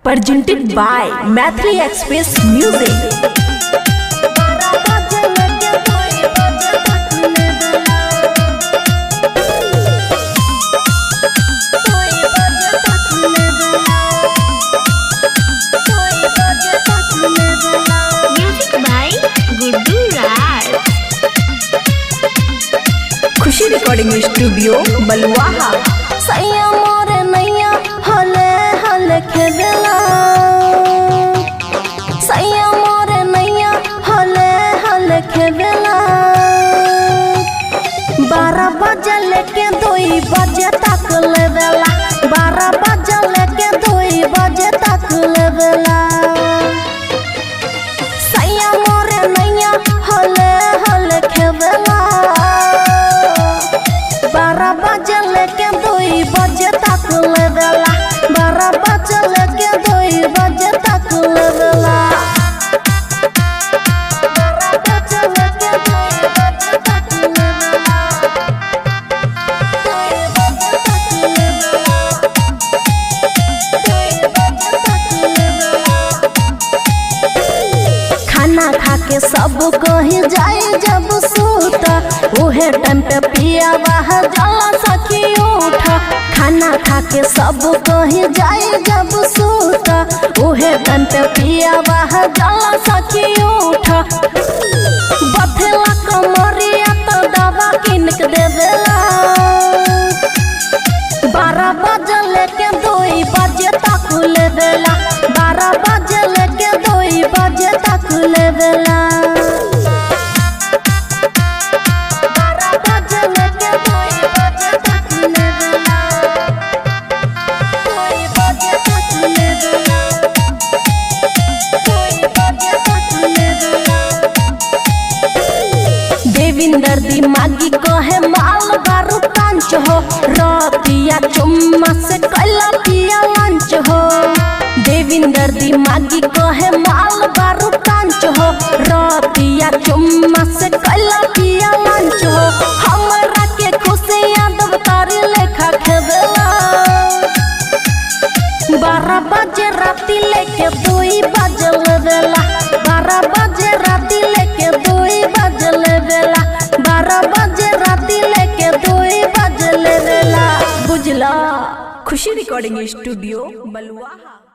presented by Mathri Express Music. Khushi recording studio Baluaha. सैया मोरे नैया हले हले खेला, सैया मोरे नैया हले हले खेला। 12 बजे लेके 2 बजे तक लेवेला, 12 बजे लेके 2 बजे तक लेवेला। सैया मोरे नैया हले हले खेला, 12 बजे लेके 2 बजे तक लेवेला, 12 बजे लेके 2 बजे तक लेवेला। 12 बजे लेके 2 बजे तक लेवेला, 2 बजे तक लेवेला, 2 बजे तक लेवेला। खाना खा के सब कहीं जाए जब सूता, उहे टाइम पे पिया बाहर जाला सखी उठा। खाना खा के सब कहीं जाए जब सूता, उहे टाइम पे पिया बाहर जाला सखी उठा। बथेला कमरिया तो दवा किन के देवेला, 12 बजे लेके 2 बजे तक लेवेला, 12 बजे लेके 2 बजे तक लेवेला। देविंदर दिमागी कहे माल बारू कांच हो, रतिया चुम्मा से कैला पिया लंच हो। देविंदर दिमागी कहे माल बारू कांच हो, रतिया चुम्मा से कैला पिया लंच हो। हमरा के खुशियां दबतारी लेखा खेवेला, 12 बजे राती लेके 2 बजे लेवेला, 12 बजे राती लेके 2 बजे लेवेला, 12 बजे राती लेके 2 बजे लेवेला। बुझला। खुशी रिकॉर्डिंग स्टूडियो बलुआहा।